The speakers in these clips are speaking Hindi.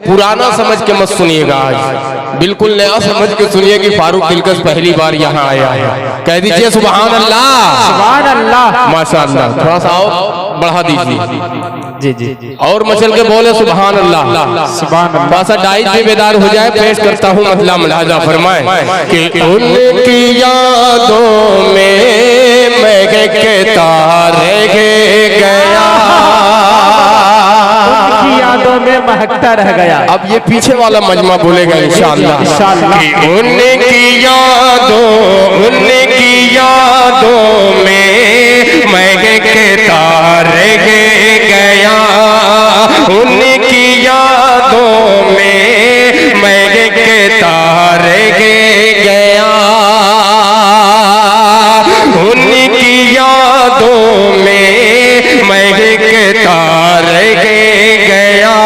पुराना समझ के मत सुनिएगा, आज बिल्कुल नया समझ के सुनिए कि फारूक दिलकश पहली बार यहाँ आया है। कह दीजिए सुभान अल्लाह, सुभान अल्लाह, माशाअल्लाह। थोड़ा सा और बढ़ा दीजिए जी जी, और मचल के बोले सुभान अल्लाह, सुभान अल्लाह। बस डाइट भी बेदार हो जाए। पेश करता हूँ मतलब मुलाजा फरमाए कि उनकी यादों में मैं के तारे गया, उनकी यादों में महकता रह गया। अब ये पीछे वाला मजमा बोलेगा इंशाअल्लाह, कि उनकी यादों में मैं के तारे गया, उनकी यादों में मैं के तारे गया, उनकी यादों में मैं के तारे गया,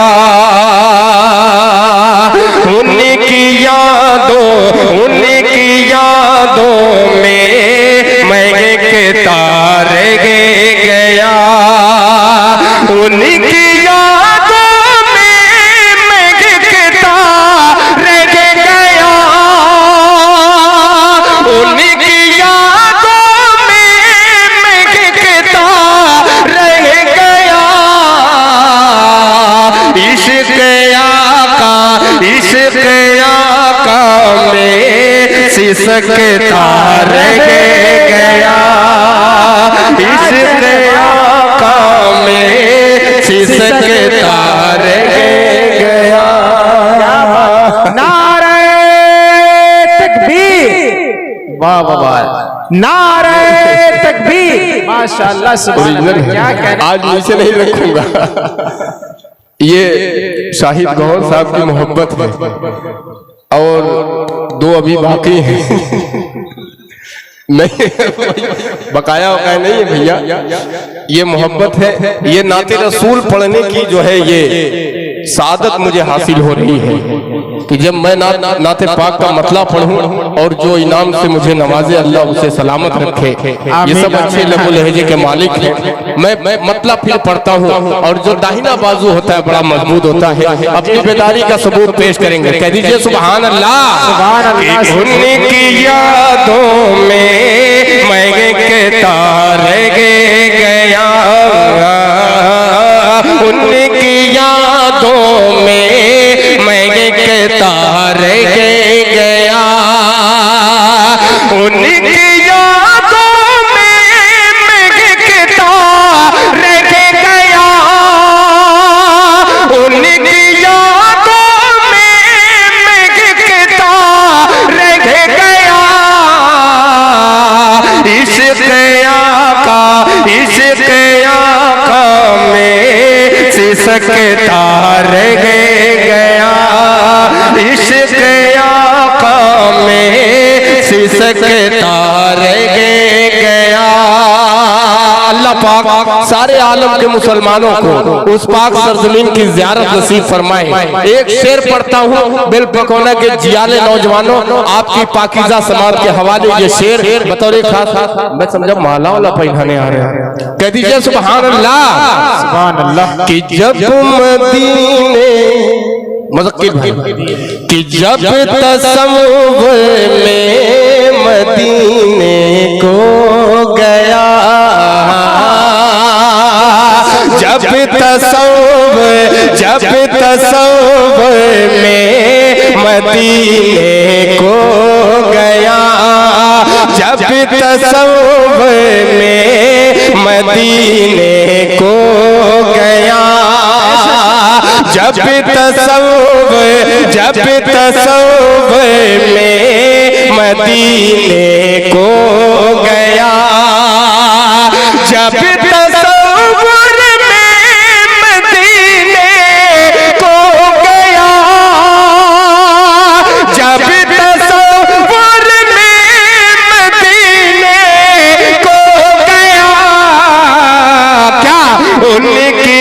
उनकी यादों में मैं के तारे गया, उनकी यादों में मैं के तारे गया, उनकी यादों में मैं के तारे गया, इश्क़ आका में सिसक तारे गया, इश्क़ आका में सिसक तारे गया। नारे तकबीर, वाह वाह वाह, नारे तकबीर, माशाअल्लाह, सुभान अल्लाह। क्या कहना, आज नीचे नहीं रखूंगा। ये शाहिद गौहर साहब की मोहब्बत है और दो अभी बाकी हैं। नहीं बकाया वकाया नहीं है भैया, ये मोहब्बत है। ये नाते रसूल पढ़ने की जो है ये सादत मुझे हासिल हो रही है कि जब मैं नाते पाक का मतला पढ़ूं और जो इनाम से मुझे नवाजे अल्लाह उसे सलामत रखे। ये सब अच्छे लबो लहजे के मालिक हैं। मैं मतला फिर पढ़ता हूँ और जो दाहिना बाजू होता है बड़ा मजबूत होता है। अपनी बेदारी का सबूत पेश करेंगे। कह दीजिए सुभान अल्लाह, सुभान अल्लाह। उनकी यादों में मैं के तारे गया, उनकी यादों में मैं के तारे गया, उनकी यादों में मैं के तारे गया, उनकी यादों में मैं के तारे गया, इश्क़ आका में सिसक तारे गया, इश्क़ आका में सिसक तारे गया। अल्लाह पाक सारे आलम के मुसलमानों को उस पाक सरजमीन की ज़ियारत नसीब फरमाए। एक शेर पढ़ता हूँ बिल पकोना के जियाले नौजवानों, आपकी पाकीज़ा समाज के हवाले ये शेर बतौर खास मैं समझा माला वाला पहनाने आ रहे हैं। कह दीजिए सुभान अल्लाह, सुभान अल्लाह। कि जब मदीने मुज़क्किर भाई कि जब तसव्वुर में मदीने को गया, जब तसव्वुर में मदीने को गया, जब तसव्वुर में मदीने को गया, जब तसव्वुर में मदीने को गया, जब तसव्वुर में मदीने को गया, जब तसव्वुर में मदीने को गया, क्या उनकी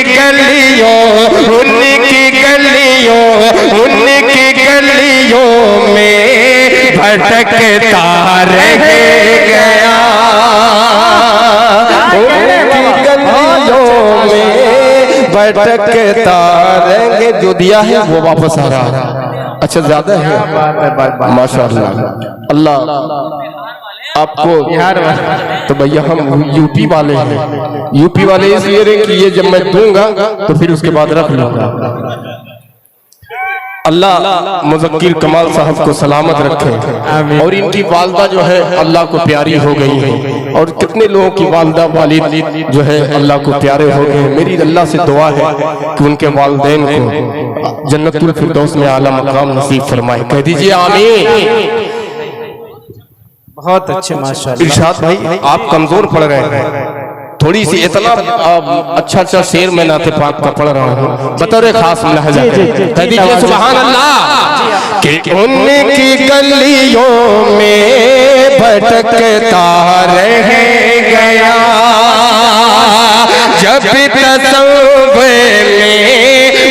गलियों में भटकता रह गया, उनकी गलियों में भटकता रहेंगे। जो दिया है वो वापस आ रहा है। अच्छा ज्यादा है माशाअल्लाह। अल्लाह आपको बिहार वाले तो भैया हम यूपी वाले हैं। यूपी वाले इसलिए रहे कि ये जब मैं दूंगा तो फिर उसके बाद रख लूंगा। अल्लाह मुज़क्किर कमाल साहब को सलामत रखे और इनकी वालदा जो है अल्लाह को प्यारी हो गई है। और कितने लोगों की वालदा वालिद जो है अल्लाह को प्यारे हो गए। मेरी अल्लाह से दुआ है कि उनके वालिदैन को जन्नतुल फिरदौस में आला मकाम नसीब फरमाए। कह दीजिए आमीन। बहुत अच्छे माशाअल्लाह। इरशाद भाई आप कमजोर पड़ रहे हैं, थोड़ी सी इतना अच्छा शेर में नाते पाक का पढ़ रहा हूँ बतौर खास लहजा। कह दीजिए सुभान अल्लाह। कि उनकी गलियों में भटकता रह गया जब तसव्वुर में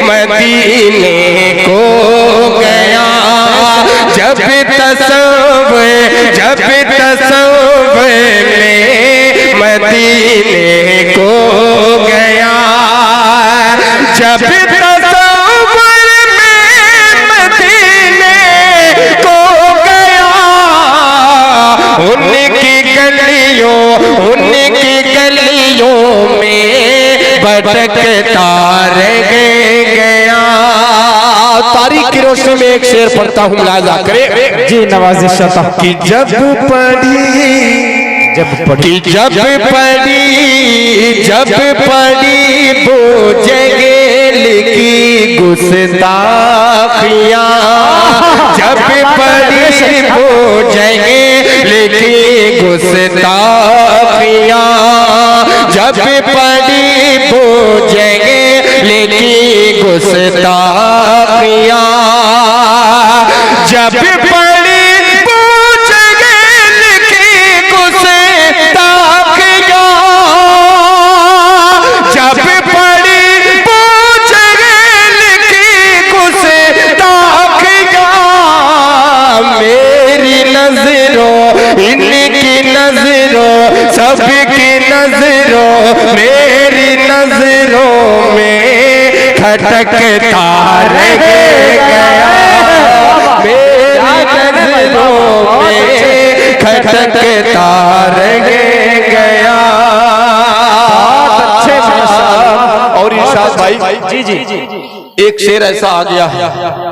मदीने को गया। जब तसव्वुर में मदीने को गया। जब तसव्वुर में मदीने को गया। उनकी गलियों में भटकता रह गया। तारीख की रोशनी में एक शेर पढ़ता हूँ, मुलाजा करे जी नवाजिश कि जब पढ़ी वो जगह लिखी गुस्ताखियाँ। जब पढ़ी वो जगह लिखी गुस्ताखियाँ। जब पढ़ी वो जगह लिखी गुस्ताखियाँ। जब पढ़ी वो जगह लिखी गुस्ताखियाँ। जब पढ़ी वो जगह लिखी गुस्ताखियाँ। मेरी नजरों इनकी नजरों सबकी नजरों मेरी नजरों में खटकता रह गया। मेरी नजरों में खटकता रह गया। और इरशाद भाई जी एक शेर ऐसा आ गया है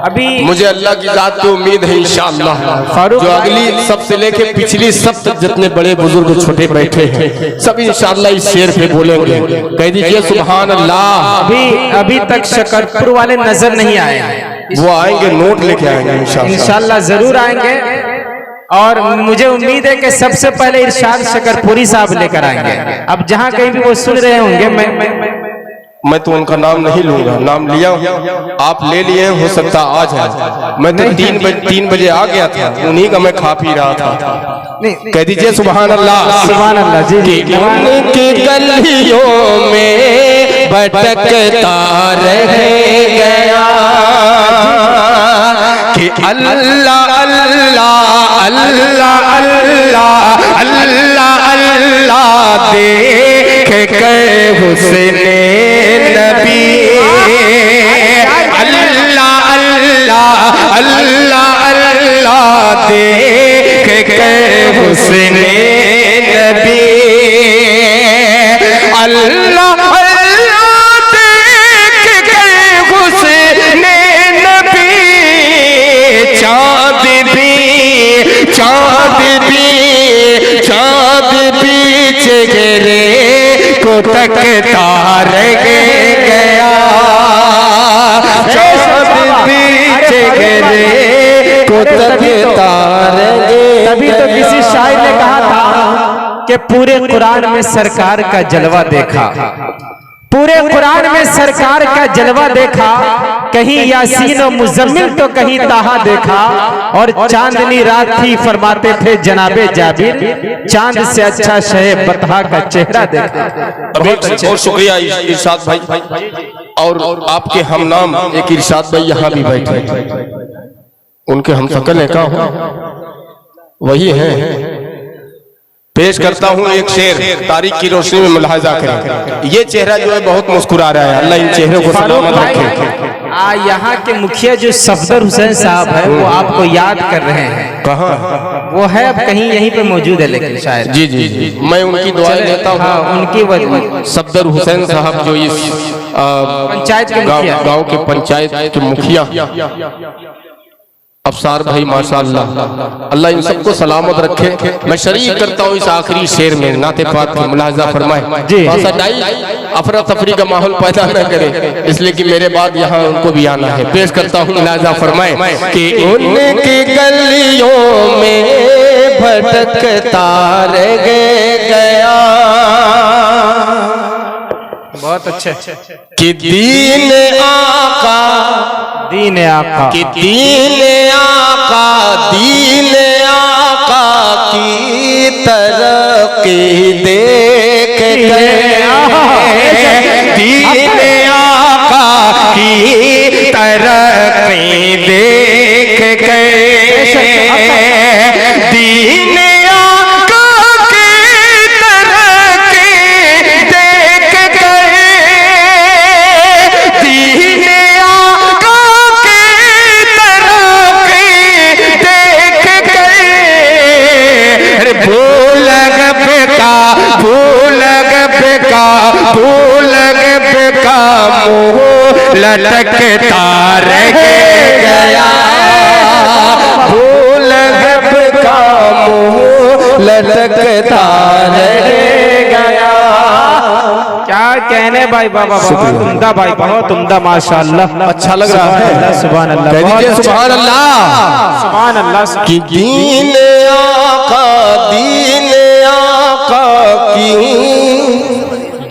अभी मुझे अल्लाह की जात पे उम्मीद है इंशाअल्लाह जो अगली सब से लेके पिछली सब तक जितने बड़े बुजुर्ग छोटे बैठे हैं सब इंशाअल्लाह इस शेर पे बोलेंगे। कह दीजिए सुभान अल्लाह। अभी तक शकरपुर वाले नजर नहीं आए। वो आएंगे, नोट लेके आएंगे इंशाअल्लाह जरूर आएंगे। और मुझे उम्मीद है कि सबसे पहले इरशाद शकरपुरी साहब लेकर आएंगे। अब जहाँ कहीं भी वो सुन रहे होंगे मैं तो उनका नाम नहीं लूंगा। नाम लिया आप ले लिए, हो सकता आ जाए। मैं तो 3 बजे आ गया था, उन्हीं का मैं खा पी रहा था। कह दीजिए सुभान अल्लाह। सुभान अल्लाह जी। उनकी गलियों में भटकता रह गया कि अल्लाह अल्लाह अल्लाह अल्लाह अल्लाह अल्लाह देख के हुस्ने नबी। अल्लाह अल्लाह अल्लाह अल्लाह देख के हुस्ने नबी। अल्लाह अल्लाह देख के हुस्ने नबी। चाँद भी चेहरे को तकता रह गया। चाँद भी चेहरे को तकता रह गया। तभी तो किसी शायर ने कहा था कि पूरे कुरान में सरकार का जलवा देखा। पूरे कुरान में सरकार का जलवा देखा। कहीं यासीन और मुजम्मिल तो कहीं ताहा देखा। और चांदनी रात थी फरमाते थे जनाबे जाबिर, चांद से अच्छा शहे बतहा का चेहरा देखा। बहुत शुक्रिया इरशाद भाई। और आपके हम नाम एक इरशाद भाई यहाँ भी बैठे, उनके हम शकल है का वही हैं। पेश करता हूँ एक शेर, तारीख की रोशनी में मुलाहाजा करें। ये चेहरा जो है बहुत मुस्कुरा रहा है, अल्लाह इन चेहरों को सलामत रखे। यहाँ के मुखिया जो सफदर हुसैन साहब है वो आपको याद कर रहे हैं। कहाँ? वो है अब कहीं यहीं पे मौजूद है, लेकिन शायद। जी जी जी, मैं उनकी दुआएं लेता हूँ। हाँ, उनकी वजह सफदर हुसैन साहब जो इस पंचायत के मुखिया, गांव के पंचायत के मुखिया अफसार भाई, माशाअल्लाह, अल्लाह इन सबको सलामत रखे। मैं शरीक करता हूँ इस आखिरी शेर में, नाते पाक की मुलाहजा फरमाए। अफरा तफरी का माहौल पैदा न करे, इसलिए कि मेरे बाद यहाँ उनको भी आना है। पेश करता हूँ, मुलाहजा फरमाए कि उनकी गलियों में भटकता रह गया, बहुत अच्छे, कि दीन आका, दीन आका, कि दीन आका, दीन आका की तरक्की देख गए, दीन आका की तरक्की देख गए, दीन लटकता रह गया, भूल का मुँह लटकता रह गया। क्या कहने भाई, बाबा बहुत उम्दा भाई, बहुत उम्दा, माशाअल्लाह, अच्छा लग रहा है। सुभान अल्लाह, सुभान अल्लाह, सुभान अल्लाह। कि दीन आका, दीन आका की,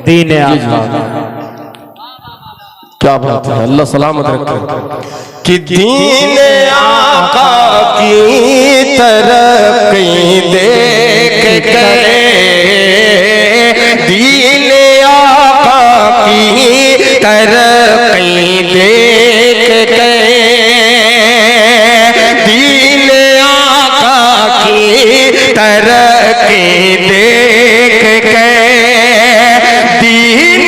दीन आका, क्या बात है, अल्लाह सलामत रखे। कि दीन आका की तरक्की देख गए, दीन आका की तरक्की देख गए, दीन आका की तरक्की देख गए, दीन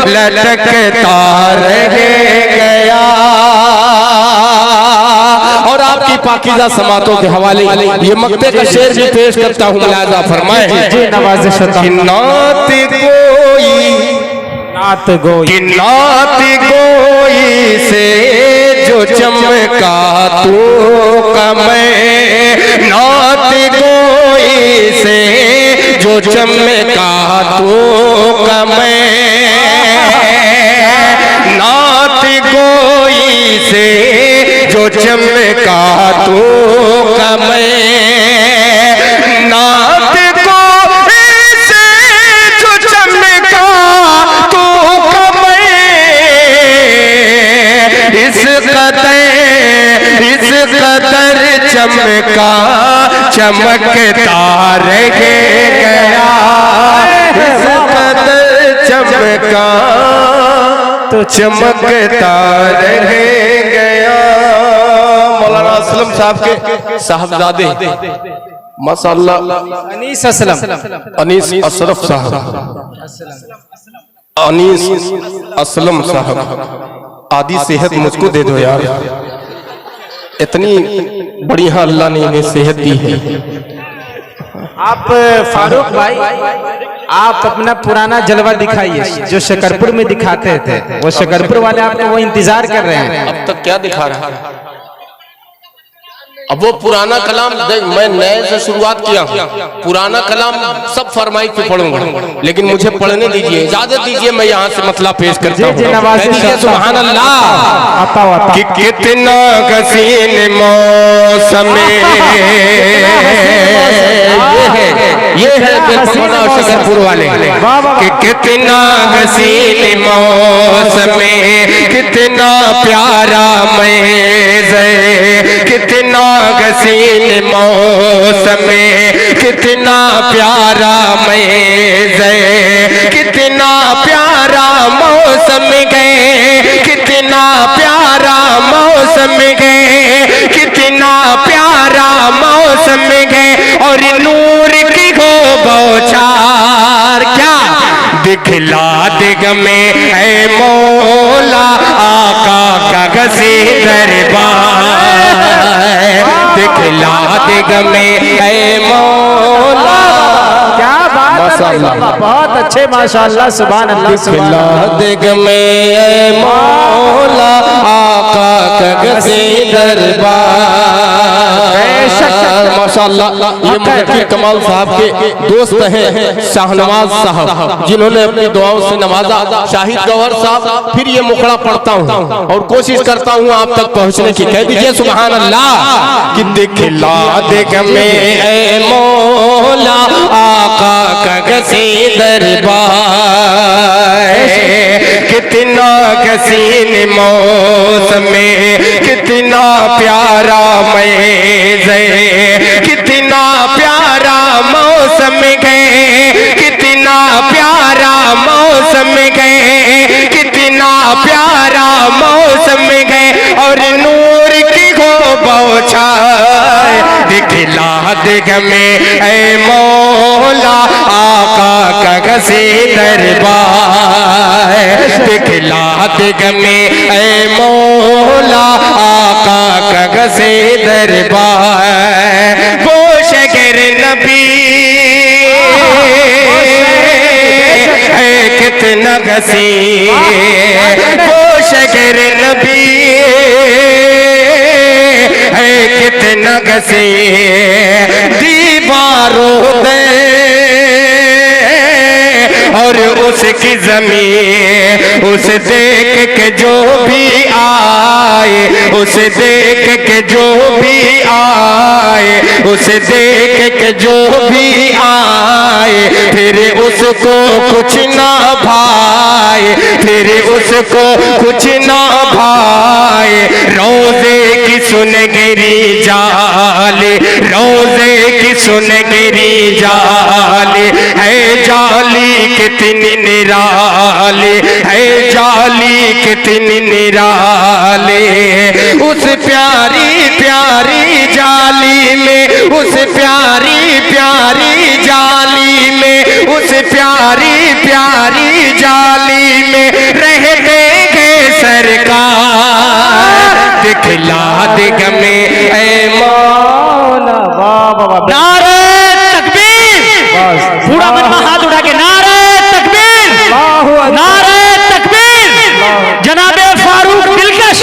लटकता रह गया। और आपकी पाकीज़ा समातों के हवाले ये मक्ते का शेर भी पेश करता हूँ, मुलाजा फरमाए। नात गोई, नात गोई, कि नात गोई से जो चमका तो कमे, नात गोई से जो चमका तो कमे, नात गोई से जो चमका तो कमे, नात गोई से जो चमका तो कमे, इस कदर चमका चमकता रह गया, इस कदर चमका तो चमकता रह गया। मौलाना असलम साहब के साहबजादे माशाअल्लाह, अनीस असलम, अनीस अशरफ साहब, अनीस असलम साहब, आदि सेहत मुझको दे दो यार, इतनी बढ़िया अल्लाह ने इन्हें सेहत दी है। आप फारूक भाई, आप अपना पुराना जलवा दिखाइए जो शकरपुर में दिखाते थे। वो शकरपुर वाले आपको वो इंतजार कर रहे हैं। अब तक क्या दिखा रहा है? अब वो पुराना कलाम मैं नए से शुरुआत किया, पुराना कलाम सब फरमाइश पे पढ़ूंगा, लेकिन मुझे पढ़ने दीजिए, इजाजत दीजिए, मैं यहाँ से मतला पेश करता हूँ। सुभान अल्लाह, कि कितना हसीन मौसम ये है बेलपमौना और शकरपुर वाले कि कितना हसीन मौसम कितना प्यारा मैज़े, कितना हसीन मौसम कितना प्यारा मैज़े, कितना प्यारा मौसम गए, कितना प्यारा मौसम गए, कितना प्यारा मौसम गए। और नूर की हो बौछार क्या दिखला दिग में है मौला आका का गसी दरबार, दिखला दिग में है मौला। क्या बात है माशाअल्लाह, बहुत अच्छे माशाअल्लाह, सुभान अल्लाह, सुभान अल्लाह। दिग में है मौला आका का गसी दरबार। माशाअल्लाह, ये मुफ्ती कमाल साहब के दोस्त हैं शाहनवाज साहब, जिन्होंने अपनी दुआओं से नवाजा। शाहिद गौहर साहब, फिर ये मुखड़ा पढ़ता हूँ और कोशिश करता हूँ आप तक पहुँचने की। कह दीजिए सुभान अल्लाह। कि दिखला दिग में है मौला आका का गसी दरबार, कितना हसीन मौसम कितना प्यारा मैज़े, कितना प्यारा मौसम गए, कितना प्यारा मौसम गए, कितना प्यारा मौसम गए। और नूर की हो बौछार दिखला दिग में ऐ मौला आका का गसी दरबार, दिखला दिग में ऐ मौला आका का गसी दरबार। वो शगर नबी है कितना गसी, वो शगर नबी है कितना गसी, दीवारों दे और उसकी जमीन उस देख के जो भी आए, उस देख के जो भी आए, उस देख के जो भी आए, फिर उसको कुछ ना भाए, फिर उसको कुछ ना भाए। रोजे की सुनहरी जाली, रोजे की सुनहरी जाली है, जाली कितनी निराली है, जाली कितनी निराली। उस प्यारी प्यारी जाली में, उस प्यारी प्यारी जाली में, उस प्यारी प्यारी जाली में रहते हैं सरकार, दिखला दिग में ऐ मौला। वाह वाह वाह, नारे तकबीर, पूरा बनवा हाथ उठा के नारे तकबीर, नारे तकबीर। जनाबे फारूक दिलकश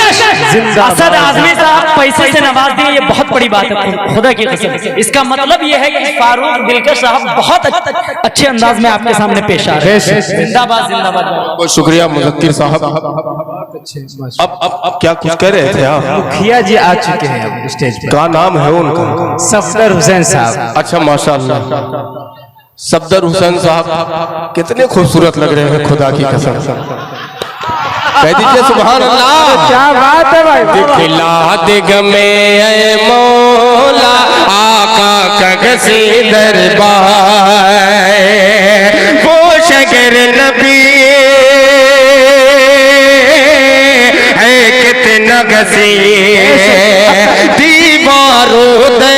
असद आजमी साहब पैसे से नवाज दिए, ये बहुत बड़ी बात है खुदा की कसम। इसका मतलब ये है कि फारूक दिलकश साहब बहुत अच्छे अंदाज में आपके सामने पेश आ रहे हैं। जिंदाबाद जिंदाबाद। बहुत शुक्रिया मुज़क्किर साहब। अब क्या कुछ कह रहे थे आप? मुखिया जी आ चुके हैं अब स्टेज पे। क्या नाम है उनका? सफदर हुसैन साहब। अच्छा माशाअल्लाह, सफदर हुसैन साहब कितने खूबसूरत लग रहे हैं खुदा की कसम। कह दीजिए सुभान अल्लाह। क्या बात है भाई। दिखला दिग में ऐ मौला आका का गसी दरबार, वो शगर नबी है कितना गसी, दीवारों दे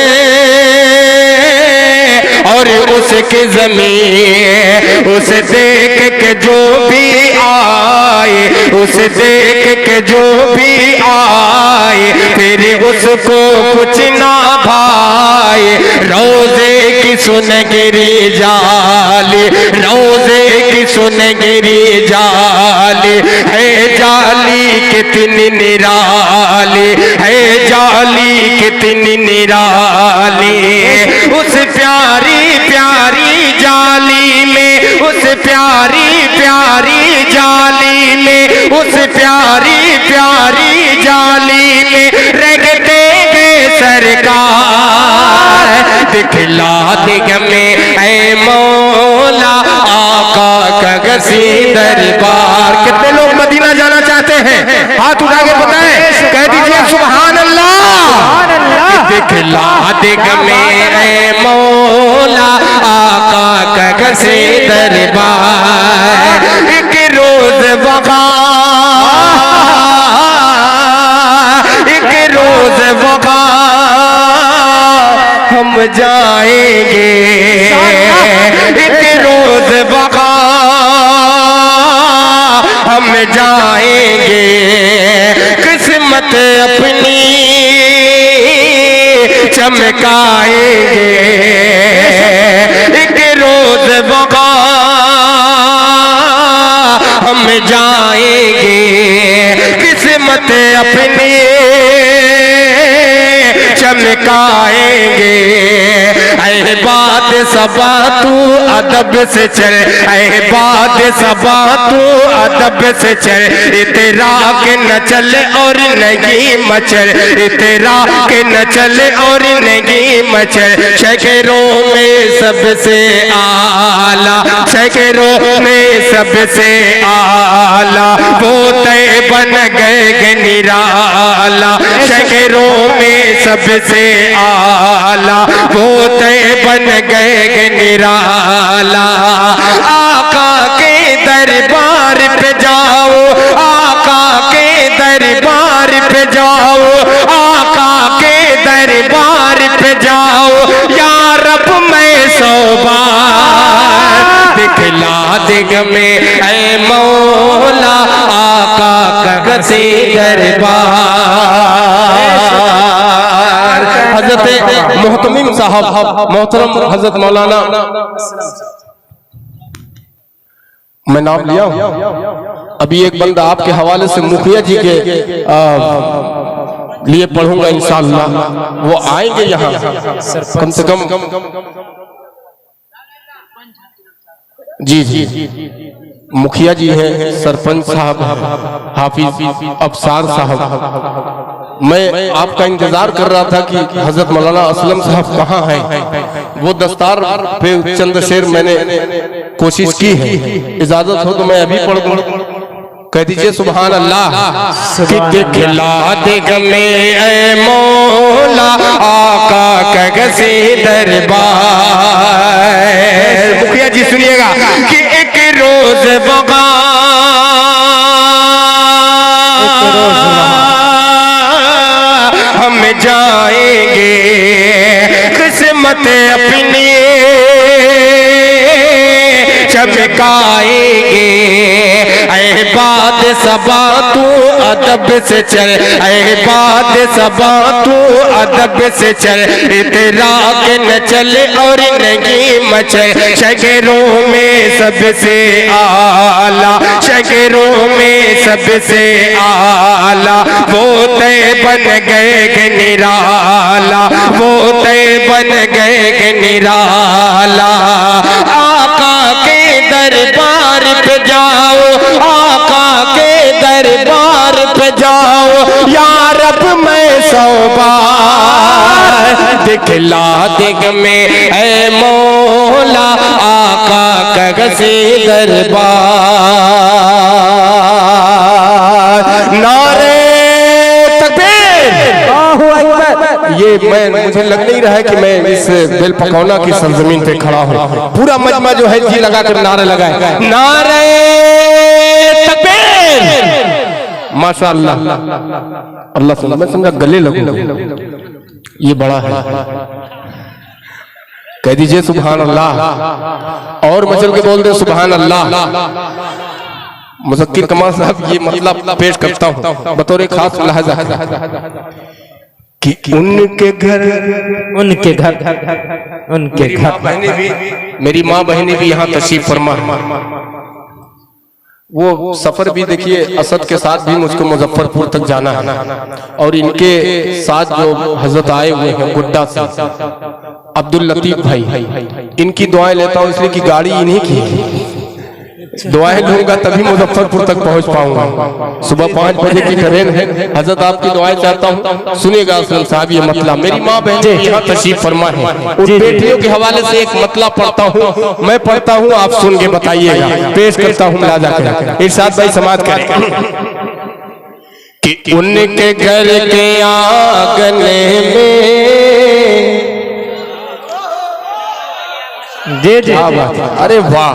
और उसकी जमीन उस देख के जो भी आए, उस देख के जो भी आए, फिर उसको कुछ ना भाए। रोजे की सुनहरी जाली, रोजे की सुनहरी जाली है, जाली कितनी निराली है, जाली कितनी निराली। उस प्यारी प्यारी जाली में, उस प्यारी प्यारी जाली में, उस प्यारी प्यारी जाली में रहते हैं सरकार, दिखला दिग में ऐ सी दरबार। कितने लोग मदीना जाना चाहते हैं? हाथ उठा के बताएं, कह दीजिए सुभान अल्लाह। दिखला दिग मेरे मौला आका का सी दरबार। एक रोज वक़ा, एक रोज वक़ा हम जाएंगे, एक रोज वक़ा हम जाएंगे, किस्मत अपनी चमकाएंगे। एक रोज वक़ा हम जाएंगे, किस्मत अपनी चमकाएंगे। ऐ बात सबा तू अदब से चल, ऐ बात सबा तू अदब से चल, तेरा के न चल और नहीं मचल, तेरा के न चल और नहीं मचल। शहरों में सबसे आला, शहरों में सबसे आला वो तय बन गए निराला। शहरों में सबसे आला वो तय बन गए निराला। आका के दरबार पे जाओ, आका के दरबार पे जाओ, आका के दरबार पे जाओ, या रब मैं सौ बार दिखला दिग में ऐ मौला आका का सी दरबार। हजरत मोहतमिम साहब, मोहतरम हजरत मौलाना, मैं नाम लिया हूं। अभी एक बंदा आपके हवाले से मुखिया जी के लिए पढ़ूंगा इंशाअल्लाह, वो आएंगे यहाँ कम से कम। जी जी, मुखिया जी हैं, सरपंच साहब, हाफिज अफसार साहब। मैं आपका इंतजार कर रहा था कि हजरत मौलाना असलम साहब कहाँ हैं। वो दस्तार पे चंद शेर मैंने कोशिश की है, इजाजत हो तो मैं अभी पढ़ दूं। कह दीजिए सुभान अल्लाह। कि दिखला दिग में ऐ मौला आका का सी दरबार। मुखिया जी सुनिएगा कि एक रोज वक़ा हम जाएंगे, किस्मत अपनी चमकाएंगे। ऐ बात सबा तू अदब से चल, ऐ बात सबा तू अदब से चल, तेरा के न चल और नहीं मचल। शहरों में सबसे आला, शहरों में सबसे आला वो तय बन गए निराला, वो तय बन गए निराला। आका के दरबार पे जाओ, आका के दरबार पे जाओ, या रब मैं सौ बार दिखला दिग में ऐ मौला आका का सी दरबार। नारे तकबीर। ये मुझे लग नहीं रहा है कि मैं इस बेल पकौना की सरजमीन पे खड़ा हूँ। पूरा मजमा जो है जी लगा कर नारे लगाए, नारे तकबीर। माशाअल्लाह, अल्लाह सुना। मैं समझा गले लगूं, ये बड़ा है। कह दीजिए सुभान अल्लाह, और मचल के बोल दे सुभान अल्लाह। मुज़क्किर कमाल साहब ये मतलब पेश करता हूँ बतौर खास लहजा कि उनके घर, उनके घर, उनके घर बहनें भी, मेरी माँ बहनें भी यहाँ तशरीफ फरमा। वो सफर भी देखिए, असद के साथ भी मुझको मुजफ्फरपुर तक जाना है, और इनके साथ जो हजरत आए हुए हैं गुड्डा से, अब्दुल लतीफ भाई, इनकी दुआएं लेता हूँ इसलिए कि गाड़ी इन्हीं की है। दुआएं लूंगा तभी मुजफ्फरपुर तक पहुंच पाऊंगा। सुबह 5 बजे की ट्रेन है। हजरत आपकी दुआएं चाहता हूँ, सुनिएगा असलम साहब ये मतला। मेरी माँ बहन यहाँ तशरीफ फरमा है, उन बेटियों के हवाले से एक मतला पढ़ता हूँ, मैं पढ़ता हूँ, आप सुन के बताइएगा। पेश करता हूँ मुलाजा कर, इरशाद भाई समाज करें कि उनके घर के आंगन में जी जी, अरे वाह,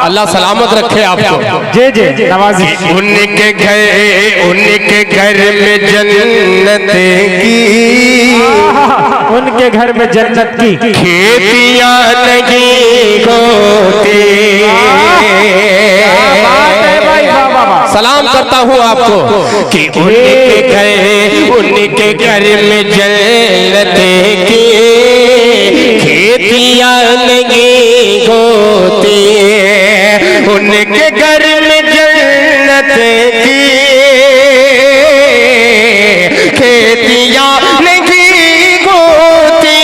अल्लाह सलामत रखे आपको। जी जी नवाजी। उनके घर में जन्नत की, उनके घर में जन्नत की खेतियां नहीं होती। सलाम करता हूँ आपको कि उनके घर में जन्नत की खेतियां नहीं होती। उनके घर में जन्नत की खेतियां नहीं होती।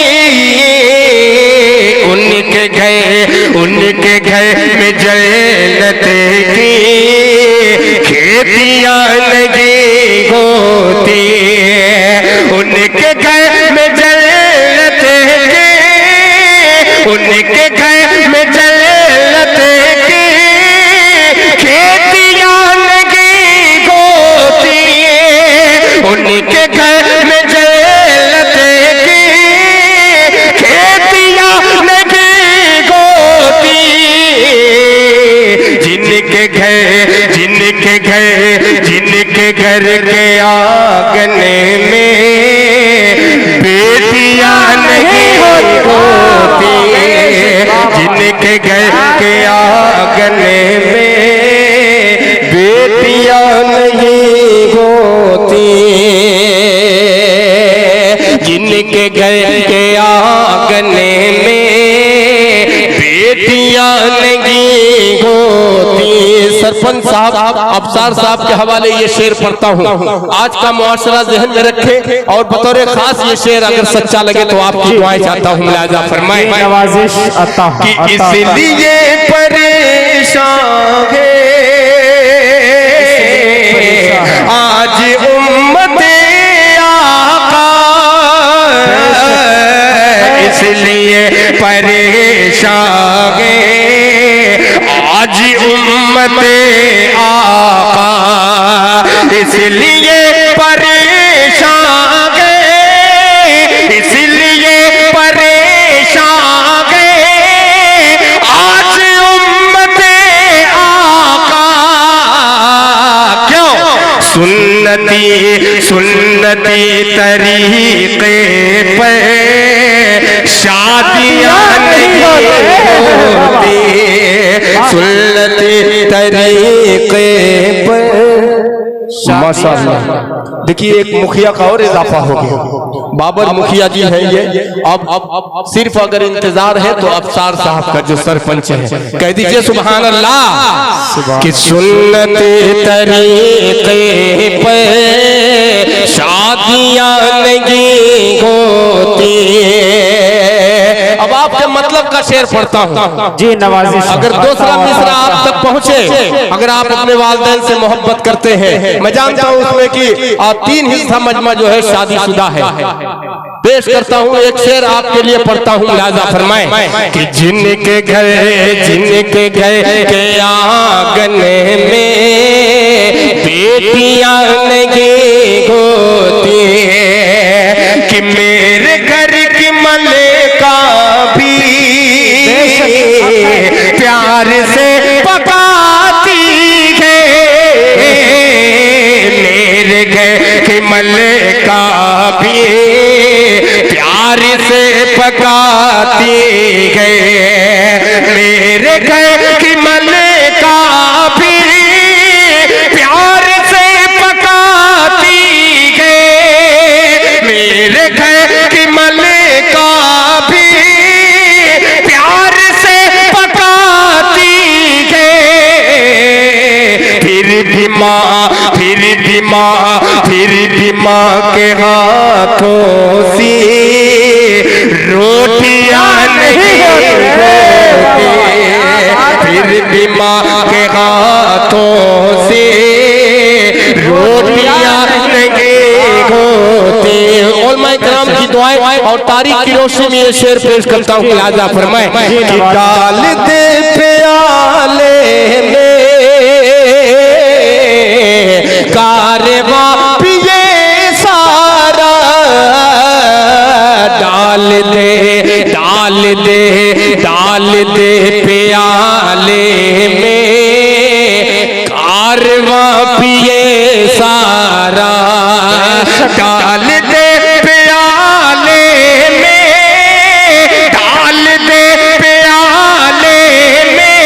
उनके घर में जन्नत की खेतियां नहीं होती। उनके घर में जन्नत की, उनके घर में जन्नत की खेतियां नहीं होती। उनके घर में जन्नत की खेतियां नहीं होती। जिनके घर के आंगन में बेटियां नहीं होती। जिनके घर के आंगन में बेटियां नहीं होती। जिनके घर के आंगन में बेटियां नहीं होती। सरपंच साहब, अफसार साहब के हवाले ये शेर पढ़ता हूँ, आज का मुआशरा ज़हन में रखे और बतौर खास ये शेर अगर सच्चा लगे तो आपकी दुआएं चाहता हूँ, मुलाजा फरमाएं कि इसलिए परेशान है आज उम्मते आका, इसलिए परेशान है आज उम्मते आका। इसलिए परेशान है, इसलिए परेशान है आज उम्मते आका। क्यों? सुन्नती तरीके पर शादियां नहीं होती। सुन्नती तरीके पर माशाअल्लाह। देखिए एक मुखिया का और इजाफा हो गया, बाबर मुखिया जी है ये। अब सिर्फ अगर इंतजार है तो अफसार साहब का जो सरपंच है कह दीजिए सुभान अल्लाह कि सुन्नती तरीके पे शादियां नहीं होती। अब आपके मतलब का शेर पढ़ता हूँ जी नवाजी। अगर दूसरा मिसरा आप तक पहुँचे, अगर आप अपने वालिदैन से मोहब्बत करते हैं, मैं जानता हूँ उसमें कि 3 हिस्सा मजमा जो है शादीशुदा है। पेश करता हूँ एक शेर आपके लिए पढ़ता हूँ, मुलाजा फरमाएं कि जिनके घर के आंगन में बेटियां नहीं होती। कि मेरे घर की मलिका भी प्यार से पकाती है। मेरे घर की मलिका भी प्यार से पकाती है। मेरे घर की मलिका भी प्यार से पकाती है। मेरे घर की मलिका भी प्यार से पकाती है। फिर भी माँ के हाथों से रोटियां नहीं होती। फिर भी माँ के हाथों से रोटियां नहीं होती। उलमा इकराम की दुआएं और तारीख की रोशनी में ये शेर पेश करता हूँ। लिहाजा फरमाए कि डाल दे प्याले में कारवा पिए सारा, डाल दे डाल दे डाल दे प्याले में कारवा पिए सारा, डाल दे प्याले में डाल दे प्याले में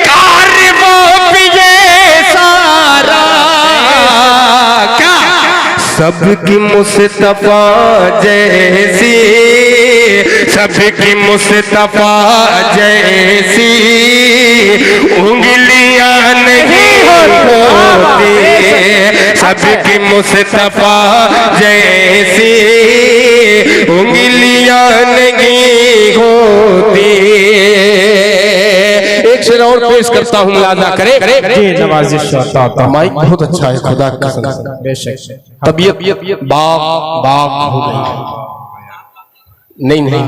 कारवा पिए सारा। क्या सबकी मुस्तफा जैसी, सबकी मुस्तफा जैसी उंगलियां नहीं होती, सबकी मुस्तफा जैसी उंगलियां नहीं होती। एक शेर और पेश करता हूँ, मुलाजा करे। जी नवाजिश माइक बहुत अच्छा है, खुदा का कसम। तबीयत बाग बाग हो गई, नहीं नहीं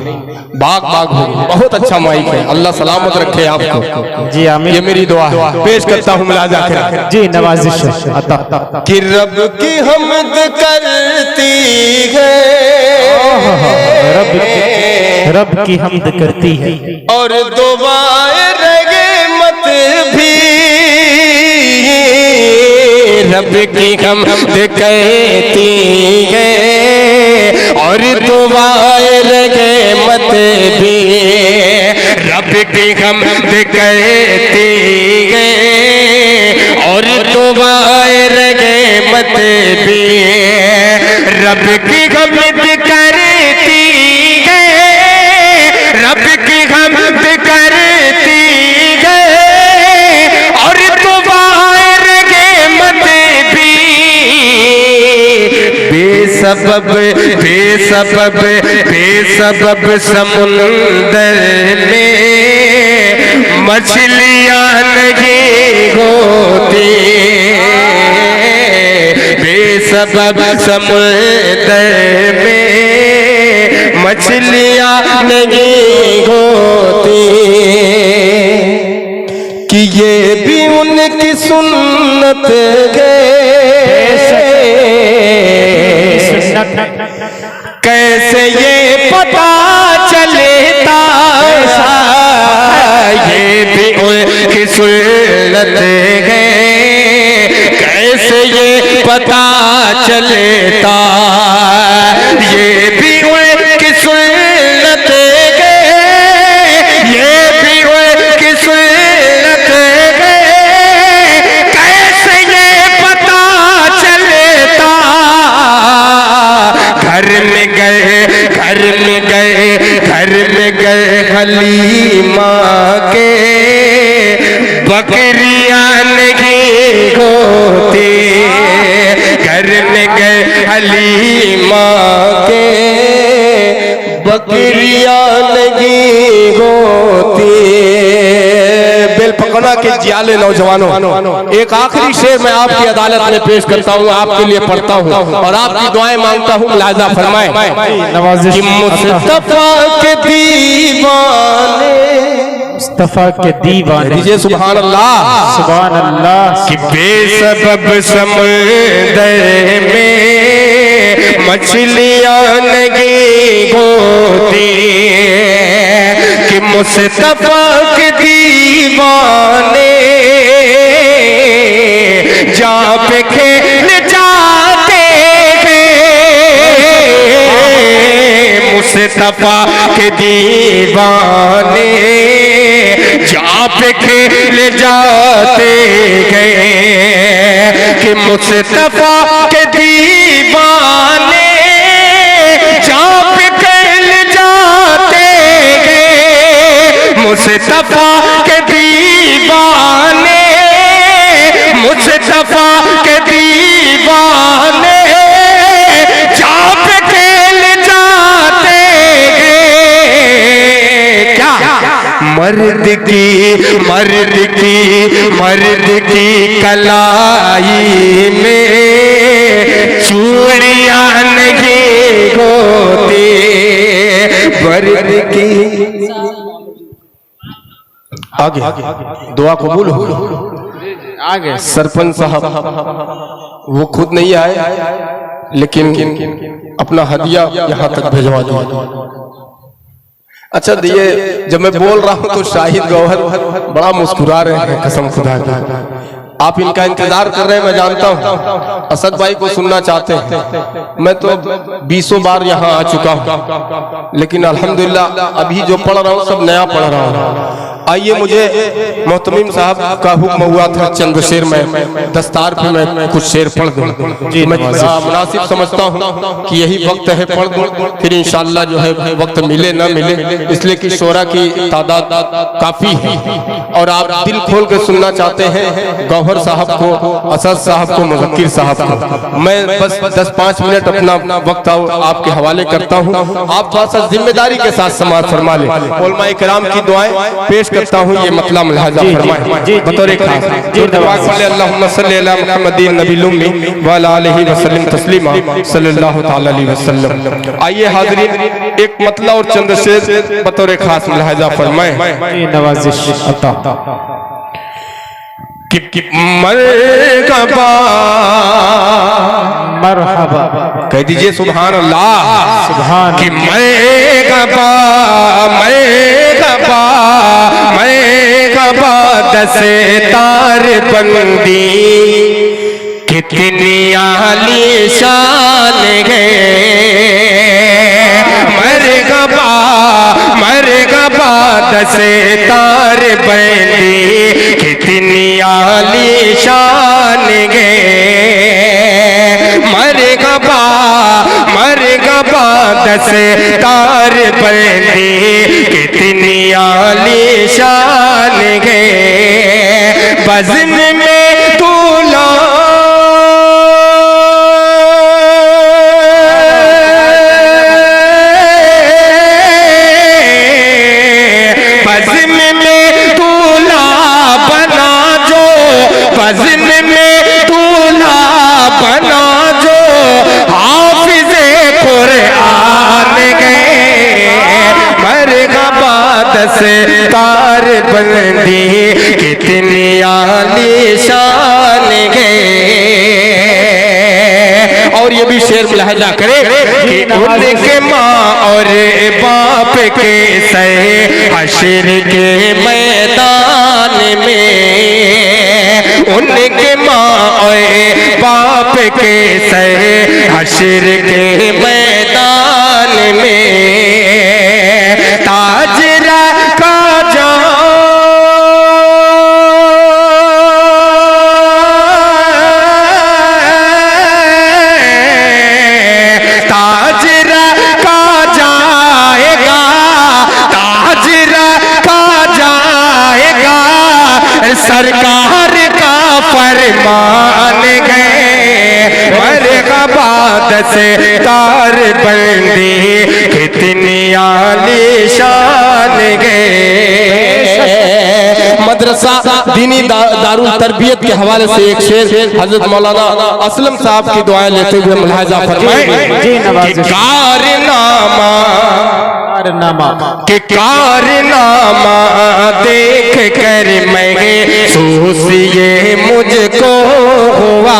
बाग बाग हो गई। बहुत अच्छा माइक है, अल्लाह सलामत रखे आपको। जी आमीन। ये मेरी दुआ है, पेश करता हूँ मुलाजा करे। जी नवाजिश अता कि रब की हमद करती है, रब की हमद करती है और दुआए रगे मत भी रब की हमद कहती है, और दुआए रगे मत भी रब की हमद कहती है, और दुआए रगे मत भी रब की हमद करती है, रब की हमद करती है, और दुआए रगे मत भी बेसबब बेसबब बेसबब समुंदर में मछलियां नहीं होती, बेसबब समुंदर में मछलियां नहीं होती। कि ये भी उनकी सुन्नत है, कैसे ये पता चलेता, ये भी उनकी सुन्नत है, कैसे ये पता चलेता, ये भी उनकी सुन्नत है, ये भी उनकी सुन्नत है, कैसे ये पता चलेता। घर में गए घर में गए घर में गए हलीमा के बकरियां नहीं होती, घर में गए हलीमा के बकरियां नहीं होती। बेल पकड़ा के जियाले नौजवानों, एक आखिरी शेर मैं आपकी अदालत में पेश करता हूँ, आपके लिए पढ़ता हूँ और आपकी दुआएं मांगता हूँ। मुलाजा फरमाए कि मुस्तफा के दीवाने, मुस्तफा के दीवाने, दीजिए सुभान अल्लाह सुभान अल्लाह। कि बेसबब समुंदर में मछलियां नहीं होती, कि मुस्तफा के दीवाने जहाँ पे खेल जाते हैं, मुस्तफा के दीवाने जहाँ पे खेल जाते गए, कि मुस्तफा के दीवाने जहाँ पे खेल जाते गए, मुस्तफा के दीवाने, मुस्तफा के दीवाने जहाँ पे खेल जाते गए। क्या मर्द की कलाई में चूड़ियां नहीं होती, मर्द की। आगे दुआ कबूल हो। आगे सरपंच साहब वो खुद नहीं आए, लेकिन अपना हदिया यहाँ तक भिजवा दिया। अच्छा दिए, जब मैं बोल रहा हूँ तो शाहिद गौहर बड़ा मुस्कुरा रहे हैं, कसम खुदा की। आप इनका इंतजार कर रहे हैं, मैं जानता हूँ। असद भाई को सुनना चाहते हैं। मैं तो 20 बार यहाँ आ चुका हूँ, लेकिन अल्हम्दुलिल्लाह अभी जो पढ़ रहा हूँ सब नया पढ़ रहा हूँ। आइए, मुझे मोहतमीम साहब का हुक्म हुआ था चंद शेर में दस्तार पे मैं कुछ शेर पढ़ दूं। मैं मुनासिब समझता हूँ कि यही वक्त है, पढ़ दूं, फिर इंशाअल्लाह जो है वक्त मिले ना मिले, इसलिए कि शोरा की तादाद काफी है और आप दिल खोल के सुनना चाहते हैं गौहर साहब को, असद साहब को, मुज़क्किर साहब को। मैं बस 10-5 मिनट अपना वक्त आपके हवाले करता हूँ। आप थोड़ा सा जिम्मेदारी के साथ समाअत फरमा लें। उलमा इकराम की दुआएं पेश करता हूँ, ये मतलब मुलाहाजा फरमाएं बतौर खास। अल्लाहुम्मा सल्ली अला मुहम्मदिन नबील उम्मी व अला आलिहि व सल्लिम तस्लीमा सल्लल्लाहु तआला अलैहि वसल्लम। आइए हाज़रीन, एक मतलब और चंद शेर बतौर खास मुलाहाजा फरमाएं। नवाजिश अता। मरहबा मरहबा कह दीजिए सुभान अल्लाह। सुभान कि मरहबा मरहबा मरहबा दसे तार बंदी कितनी आलीशान है। मरहबा मरहबा दसे तार बंदी कितनी आलीशान है। मरहबा मरहबा दसे तार बंदी कितनी आलीशान है। बज़्म में दूल्हा बज़्म में दूल्हा बना जो, बज़्म में दूल्हा बना जो हाफिज़े कुरआन गए। मरहबा दसे तार बंदी कितनी आलीशान है। और ये भी शेर मुलाहिजा करे कि उनके माँ और बाप के सहे हश्र के मैदान में, उनके माँ और बाप के सहे हश्र के मैदान में ताजरा का सरकार का फरमान गए। मरहबा दसे तार बंदी कितनी आलीशान गए। मदरसा दीनी दारुल तरबियत के हवाले से एक शेर हजरत मौलाना असलम साहब की दुआएं लेते हुए मुलाहिजा फरमाएं। कि कारनामा देख कर महसूस ये मुझको हुआ।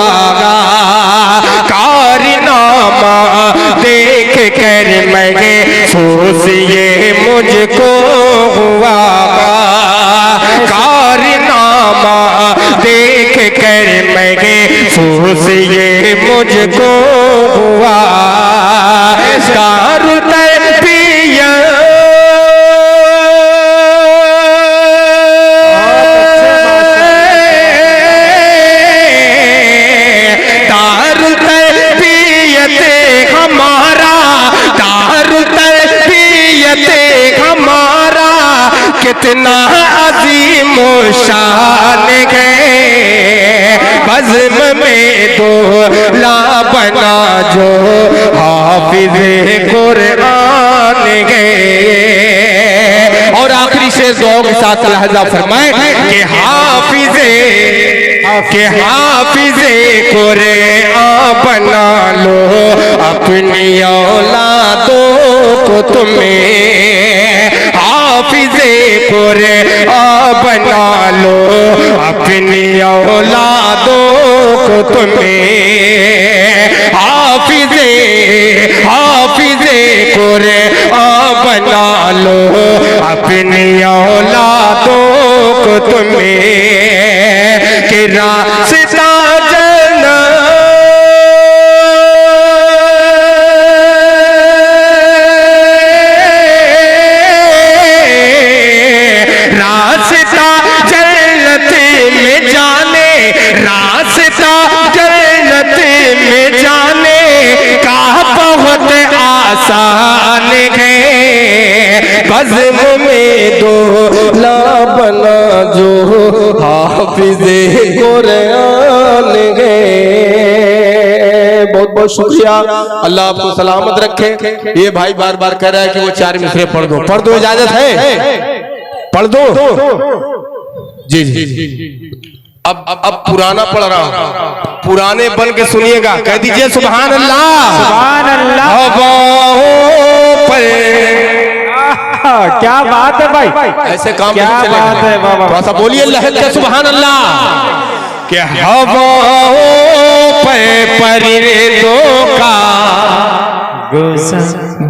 कारनामा देख कर महसूस ये मुझको हुआ। कारनामा देख कर महसूस ये मुझको हुआ। दारुल तरबियत दारुल तरबियत हमारा, दारुल तरबियत हमारा कितना अजीम शान है। बज़्म में दूल्हा बना जो हाफिज़े कुरआन है। और आखिरी शेर दुआओं के साथ लहजा फरमाए कि हाफिज़े कुरान बना लो अपनी औलादों को तुम्हें, हाफिज़े कुरान बना लो अपनी औलादों को तुम्हें, हाफिज़े कुरान बना लो अपनी औलादों को तुम्हें, कि रास्ता जन्नत में जाने का बहुत आसान है, बज़्म में दूल्हा बना जो हाफिज़े कुरान है। बहुत बहुत शुक्रिया, अल्लाह आपको सलामत रखे। ये भाई बार बार कह रहा है कि वो 4 मिसरे पढ़ दो, इजाजत है? पढ़ दो जी जी। अब पुराना पढ़ रहा हूं, पुराने बन के सुनिएगा, कह दीजिए सुभान अल्लाह। सुभान अल्लाह। क्या बात है भाई, ऐसे काम क्या बात है बाबा, थोड़ा सा बोलिए लहज के सुभान अल्लाह। कि हवाओं पे परिंदों का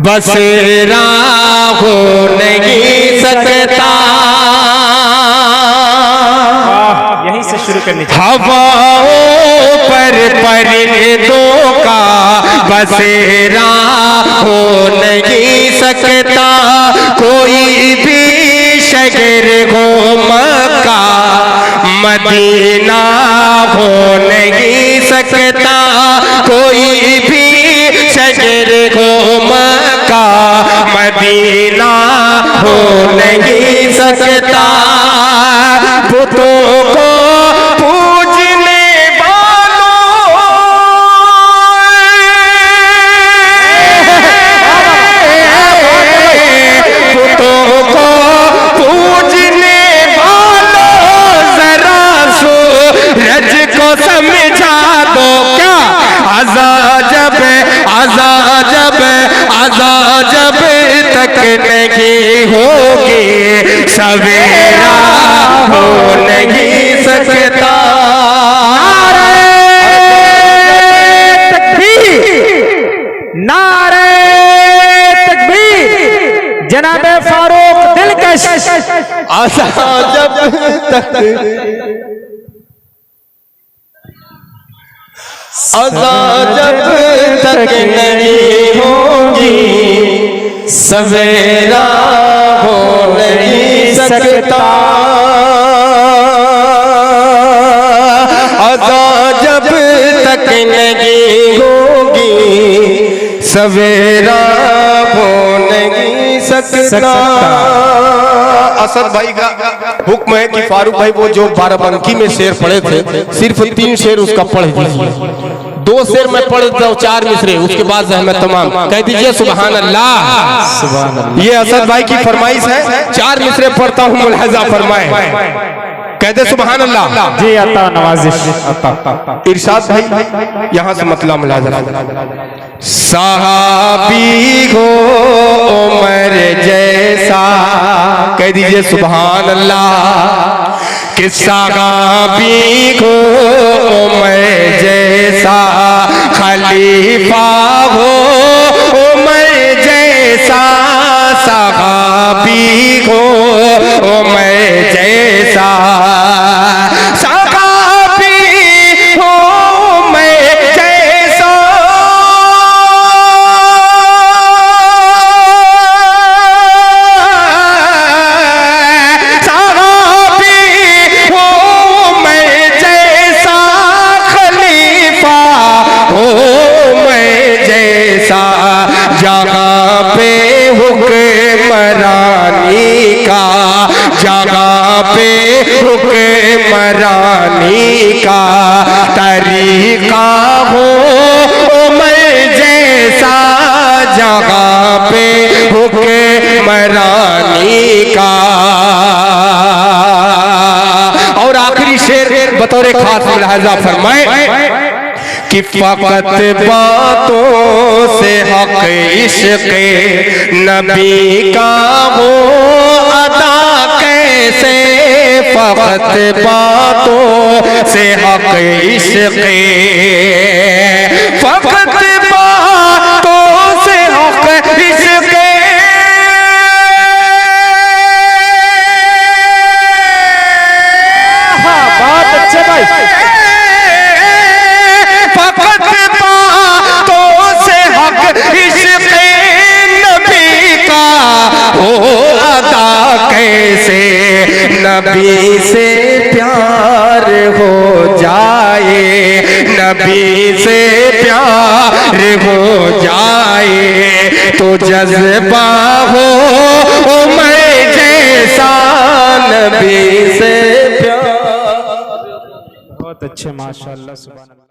बसेरा हो नहीं सकता, यहीं से शुरू करनी चाहिए। हवाओं पर परिंदों का बसेरा हो नहीं सकता, कोई भी शहर हो मक्का मदीना हो नहीं सकता, कोई भी शहर हो मक्का मदीना हो नहीं सकता, बुतों को पूजने वालों, बुतों को पूजने वालों जरा सूरज को समझा दो, क्या आजा जब तक नहीं होगी सवेरा हो नहीं सकता। नारे तकबीर, जनाबे फारूक दिलकश। आजा जब तक नहीं होगी सवेरा हो नहीं सकता, अज़ा जब तक नहीं होगी सवेरा हो नहीं सकता। असद भाई का हुक्म है कि फारूक भाई वो जो 12 में शेर पढ़े थे सिर्फ 3 शेर उसका पढ़ दीजिए, 2 शेर मैं पढ़ देता हूँ 4 मिसरे, उसके बाद मैं तमाम कह दीजिए सुभान अल्लाह। सुभान अल्लाह। ये असद भाई की फरमाइश है, 4 मिसरे पढ़ता हूँ, मुलाहिजा फरमाए, कहते सुभान अल्लाह जी। अता नवाजिश इरशाद भाई यहाँ से मतलब मुलाहिजा, सहाबी हो उमर जैसा, कह दीजिए सुभान अल्लाह, कि सहाबी हो उमर जैसा, खलीफा हो उमर जैसा, सहाबी हो उमर जैसा, सहाबी हो उमर जैसा, सहाबी हो उमर जैसा, खलीफा हो उमर जैसा, जहाँ पे हुक्मरानी का, जगह पे हुक्मरानी का तरीका हो उमर जैसा, जगह पे हुक्मरानी का बतौर खास मुलाहजा फरमाए कि फकत बातों से हक इश्क़ नबी का हो अदा कैसे, फकत बातों से हक इश्क़, फकत बातों से हक इश्क़, बहुत अच्छे भाई। फकत बातों से हक इश्क़ नबी का हो अदा कैसे, नबी से प्यार हो जाए, नबी से प्यार हो जाए तो जज्बा हो मैं जैसा, नबी से प्यार। बहुत अच्छे माशाअल्लाह, सुभान अल्लाह।